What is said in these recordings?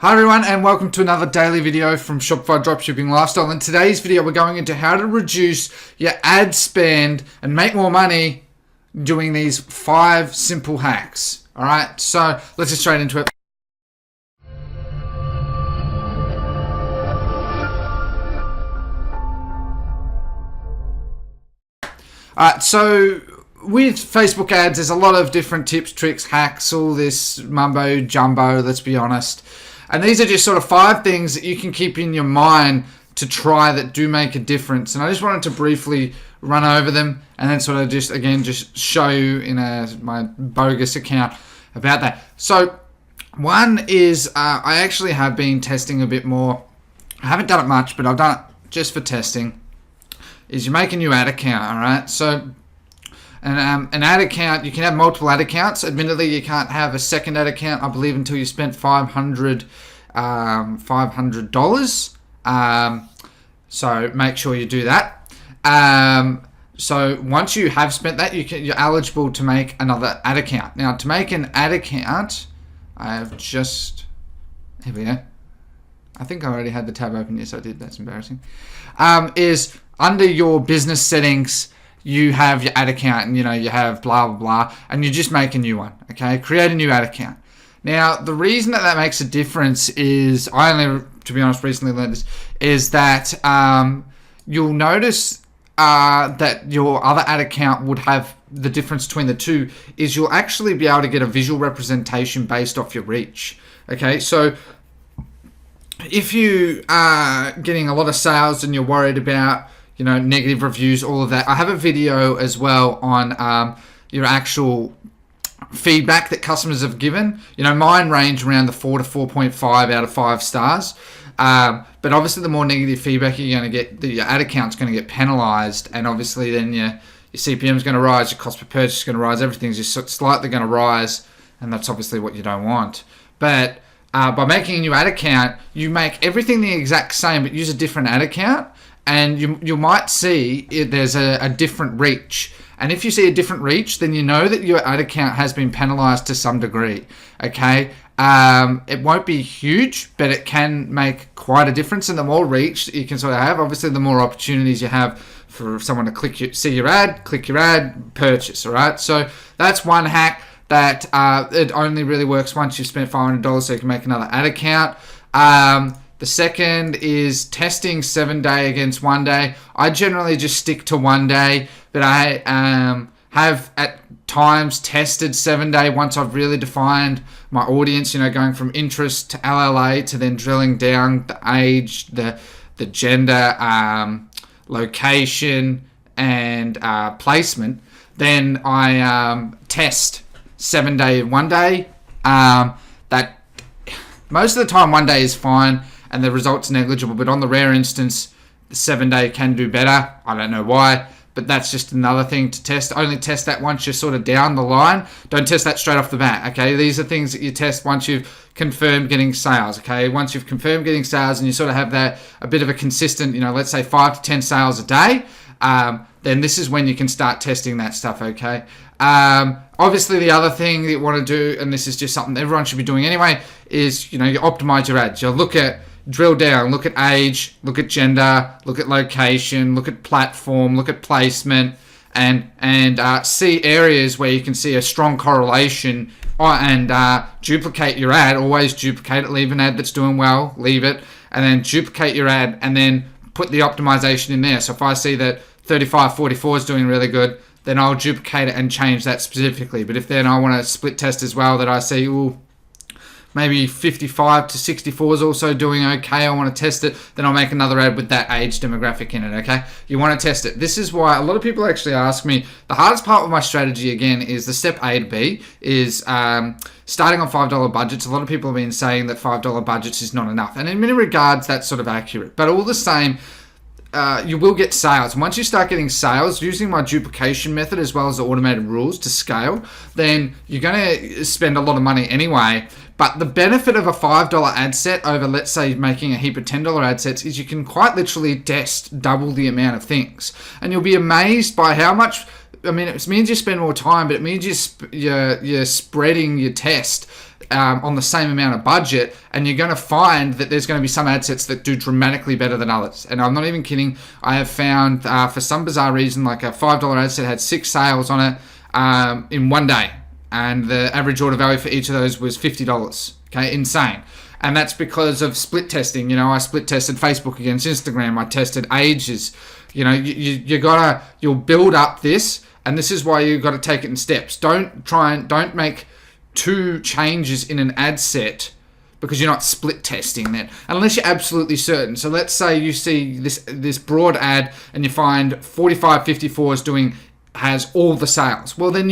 Hi everyone, and welcome to another daily video from Shopify Dropshipping Lifestyle. In today's video, we're going into how to reduce your ad spend and make more money doing these 5 simple hacks. All right, so let's get straight into it. All right, so with Facebook ads, there's a lot of different tips, tricks, hacks, all this mumbo jumbo, let's be honest. And these are just sort of 5 things that you can keep in your mind to try that do make a difference. And I just wanted to briefly run over them and then sort of just show you in my bogus account about that. So one is I actually have been testing a bit more. I haven't done it much, but I've done it just for testing. Is you make a new ad account, all right? So an ad account, you can have multiple ad accounts. Admittedly, you can't have a second ad account, I believe, until you spent $500. So make sure you do that. So once you have spent that, you're eligible to make another ad account. Now, to make an ad account, here we go. I think I already had the tab open. Yes, I did. That's embarrassing. Is under your business settings, you have your ad account, and you have blah blah blah, and you just make a new one. Okay, create a new ad account. Now, the reason that makes a difference is, I only, to be honest, recently learned this, is that you'll notice that your other ad account would have the difference between the two is you'll actually be able to get a visual representation based off your reach. Okay, so if you are getting a lot of sales and you're worried about negative reviews, all of that, I have a video as well on your actual feedback that customers have given. Mine range around the 4 to 4.5 out of 5 stars. But obviously, the more negative feedback you're going to get, your ad account's going to get penalized, and obviously then your CPM is going to rise, your cost per purchase is going to rise, everything's just slightly going to rise, and that's obviously what you don't want. But by making a new ad account, you make everything the exact same, but use a different ad account, and you might see there's a different reach. And if you see a different reach, then you know that your ad account has been penalized to some degree. Okay, it won't be huge, but it can make quite a difference. And the more reach you can sort of have, obviously, the more opportunities you have for someone to see your ad, click your ad, purchase. All right, so that's one hack that it only really works once you've spent $500, so you can make another ad account. The second is testing 7-day against 1 day. I generally just stick to 1 day, but I have at times tested 7-day once I've really defined my audience, going from interest to LLA to then drilling down the age, the gender, location, and placement. Then I test 7-day and 1 day. That most of the time 1 day is fine and the result's negligible, but on the rare instance, the 7-day can do better. I don't know why, but that's just another thing to test. Only test that once you're sort of down the line. Don't test that straight off the bat, okay? These are things that you test once you've confirmed getting sales, okay? Once you've confirmed getting sales and you sort of have that a bit of a consistent, let's say 5 to 10 sales a day, then this is when you can start testing that stuff, okay? Obviously, the other thing that you want to do, and this is just something everyone should be doing anyway, is, you optimize your ads. You drill down, look at age, look at gender, look at location, look at platform, look at placement, and see areas where you can see a strong correlation, and duplicate your ad. Always duplicate it. Leave an ad that's doing well, leave it, and then duplicate your ad, and then put the optimization in there. So if I see that 35-44 is doing really good, then I'll duplicate it and change that specifically. But if then I want to split test as well, that I see, maybe 55 to 64 is also doing okay, I want to test it, then I'll make another ad with that age demographic in it, okay? You want to test it. This is why a lot of people actually ask me, the hardest part of my strategy, again, is the step A to B, is starting on $5 budgets. A lot of people have been saying that $5 budgets is not enough. And in many regards, that's sort of accurate. But all the same, you will get sales. Once you start getting sales, using my duplication method as well as the automated rules to scale, then you're going to spend a lot of money anyway. But the benefit of a $5 ad set over, let's say, making a heap of $10 ad sets is you can quite literally test double the amount of things. And you'll be amazed by how much, it means you spend more time, but it means you're spreading your test on the same amount of budget, and you're going to find that there's going to be some ad sets that do dramatically better than others. And I'm not even kidding. I have found, for some bizarre reason, like a $5 ad set had 6 sales on it in one day, and the average order value for each of those was $50. Okay, insane. And that's because of split testing. I split tested Facebook against Instagram. I tested ages. You'll build up this, and this is why you've got to take it in steps. Don't make 2 changes in an ad set because you're not split testing that, unless you're absolutely certain. So let's say you see this broad ad and you find 4554 has all the sales. Well, then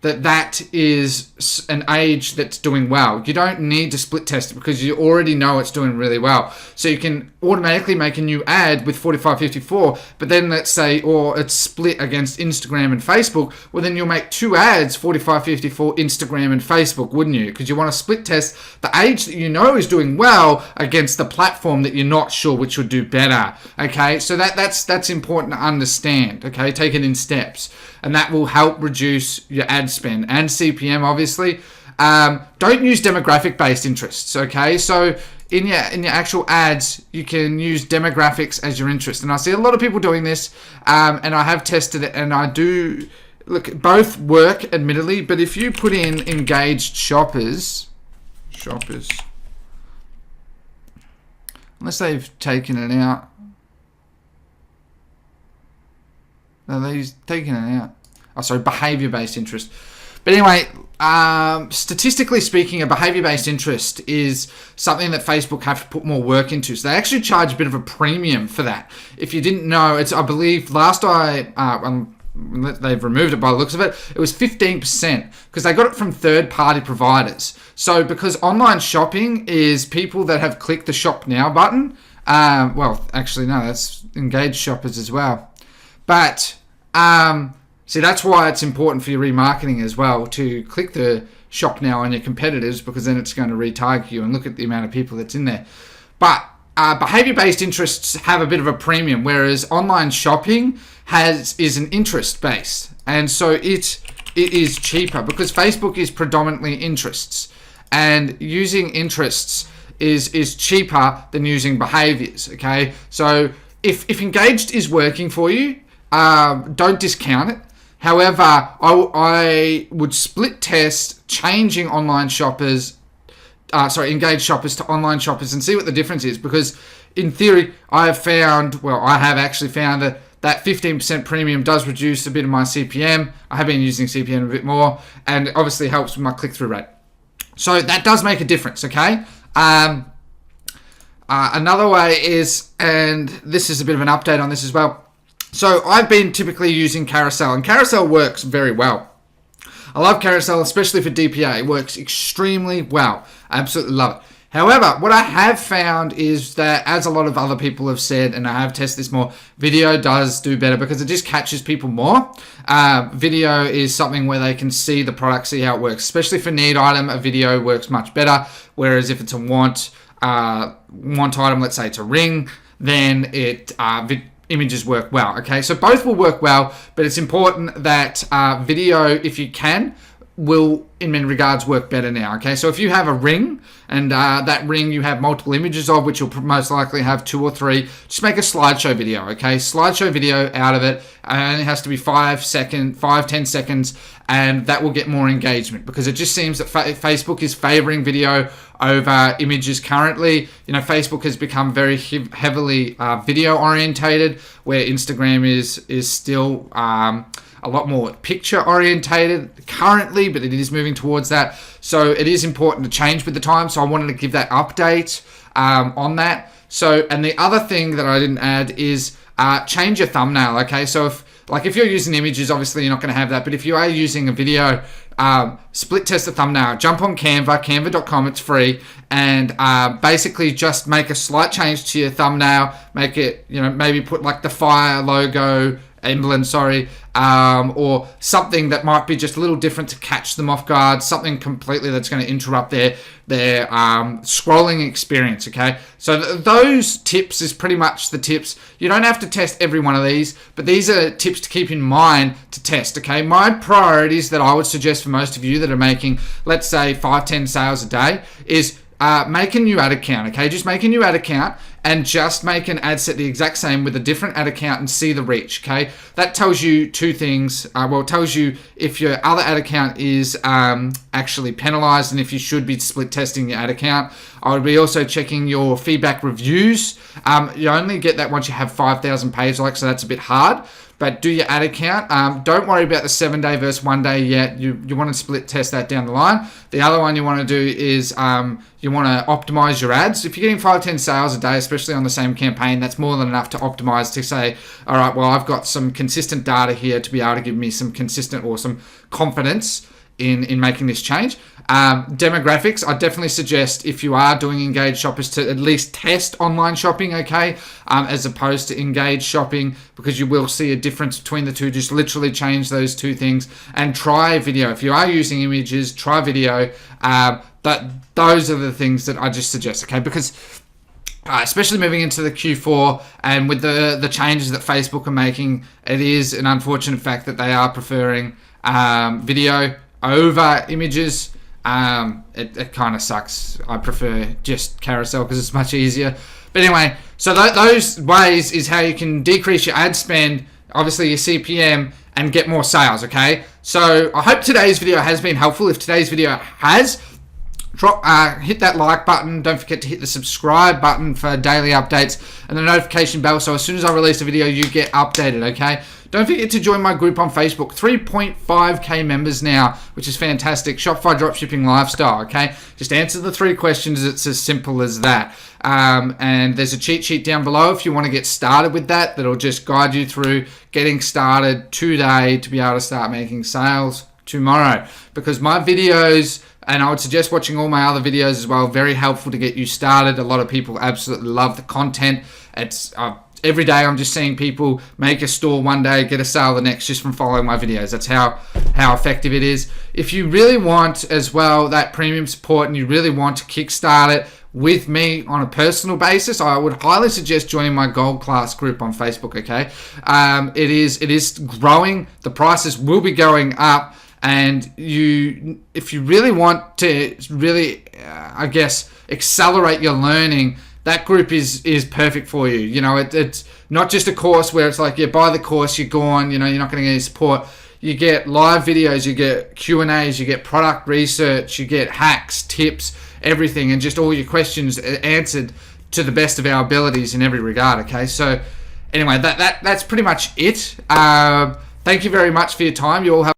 that is an age that's doing well. You don't need to split test it because you already know it's doing really well. So you can automatically make a new ad with 4554, but then let's say, or it's split against Instagram and Facebook, well then you'll make 2 ads, 4554, Instagram and Facebook, wouldn't you? Because you want to split test the age that you know is doing well against the platform that you're not sure which would do better. Okay, so that's important to understand. Okay, take it in steps. And that will help reduce your ad spend and CPM, obviously. Don't use demographic-based interests, okay? So in your actual ads, you can use demographics as your interest. And I see a lot of people doing this, and I have tested it, and I do... Look, both work, admittedly, but if you put in engaged shoppers, unless they've taken it out, no, they've taken it out. Oh, sorry, behavior-based interest. But anyway, statistically speaking, a behavior-based interest is something that Facebook have to put more work into. So they actually charge a bit of a premium for that. If you didn't know, I believe they've removed it by the looks of it, it was 15% because they got it from third-party providers. So because online shopping is people that have clicked the Shop Now button. Well, actually, no, that's engaged shoppers as well. But see, that's why it's important for your remarketing as well to click the Shop Now on your competitors, because then it's going to retarget you and look at the amount of people that's in there. But behavior-based interests have a bit of a premium, whereas online shopping is an interest-based, and so it is cheaper because Facebook is predominantly interests, and using interests is cheaper than using behaviors. Okay, so if engaged is working for you, don't discount it. However, I would split test changing engaged shoppers to online shoppers and see what the difference is, because in theory, I have actually found that 15% premium does reduce a bit of my CPM. I have been using CPM a bit more, and it obviously helps with my click-through rate. So that does make a difference, okay? Another way is, and this is a bit of an update on this as well, so I've been typically using Carousel, and Carousel works very well. I love Carousel, especially for DPA. It works extremely well. I absolutely love it. However, what I have found is that, as a lot of other people have said, and I have tested this more, video does do better because it just catches people more. Video is something where they can see the product, see how it works. Especially for need item, a video works much better. Whereas if it's a want item, let's say it's a ring, then images work well. Okay, so both will work well, but it's important that video, if you can, will in many regards work better now. Okay, so if you have a ring and that ring you have multiple images of, which you'll most likely have 2 or 3, just make a slideshow video. Okay, slideshow video out of it, and it has to be 5-10 seconds, and that will get more engagement, because it just seems that Facebook is favoring video over images currently. Facebook has become very heavily video orientated, where Instagram is still a lot more picture orientated currently, but it is moving towards that. So it is important to change with the time. So I wanted to give that update on that. So, and the other thing that I didn't add is change your thumbnail. Okay, so if you're using images, obviously you're not going to have that. But if you are using a video, split test the thumbnail. Jump on Canva, canva.com, it's free, and basically just make a slight change to your thumbnail. Make it, maybe put like the fire logo or something that might be just a little different to catch them off guard, something completely that's going to interrupt their scrolling experience, okay? So those tips is pretty much the tips. You don't have to test every one of these, but these are tips to keep in mind to test, okay? My priorities that I would suggest for most of you that are making, let's say, 5-10 sales a day is make a new ad account, okay? Just make a new ad account and just make an ad set the exact same with a different ad account and see the reach, okay? That tells you two things. It tells you if your other ad account is actually penalized and if you should be split testing your ad account. I would be also checking your feedback reviews. You only get that once you have 5,000 page likes, so that's a bit hard. But do your ad account. Don't worry about the 7-day versus 1 day yet. You want to split test that down the line. The other one you want to do is you want to optimize your ads. If you're getting 5-10 sales a day, especially on the same campaign, that's more than enough to optimize to say, all right, well, I've got some consistent data here to be able to give me some consistent or some confidence in making this change. Demographics, I definitely suggest if you are doing engaged shoppers to at least test online shopping, okay, as opposed to engaged shopping, because you will see a difference between the two. Just literally change those two things and try video. If you are using images, try video. Those are the things that I just suggest, okay, because especially moving into the Q4 and with the changes that Facebook are making, it is an unfortunate fact that they are preferring video over images. It kind of sucks. I prefer just carousel because it's much easier. But anyway, so those ways is how you can decrease your ad spend, obviously your CPM, and get more sales, okay? So I hope today's video has been helpful. If today's video has, hit that like button. Don't forget to hit the subscribe button for daily updates and the notification bell, so as soon as I release a video, you get updated, okay? Don't forget to join my group on Facebook. 3.5k members now, which is fantastic. Shopify Dropshipping Lifestyle, okay? Just answer the 3 questions. It's as simple as that. And there's a cheat sheet down below if you want to get started with that. That'll just guide you through getting started today to be able to start making sales tomorrow. Because my videos, and I would suggest watching all my other videos as well, very helpful to get you started. A lot of people absolutely love the content. It's every day I'm just seeing people make a store one day, get a sale the next, just from following my videos. That's how effective it is. If you really want as well that premium support and you really want to kickstart it with me on a personal basis, I would highly suggest joining my gold class group on Facebook, okay? It is growing. The prices will be going up. And if you really want to really, I guess, accelerate your learning, that group is perfect for you. You know, it's not just a course where it's like, yeah, buy the course, you're gone, you know, you're not going to get any support. You get live videos, you get Q&As, you get product research, you get hacks, tips, everything, and just all your questions answered to the best of our abilities in every regard, okay? So anyway, that's pretty much it. Thank you very much for your time. You all have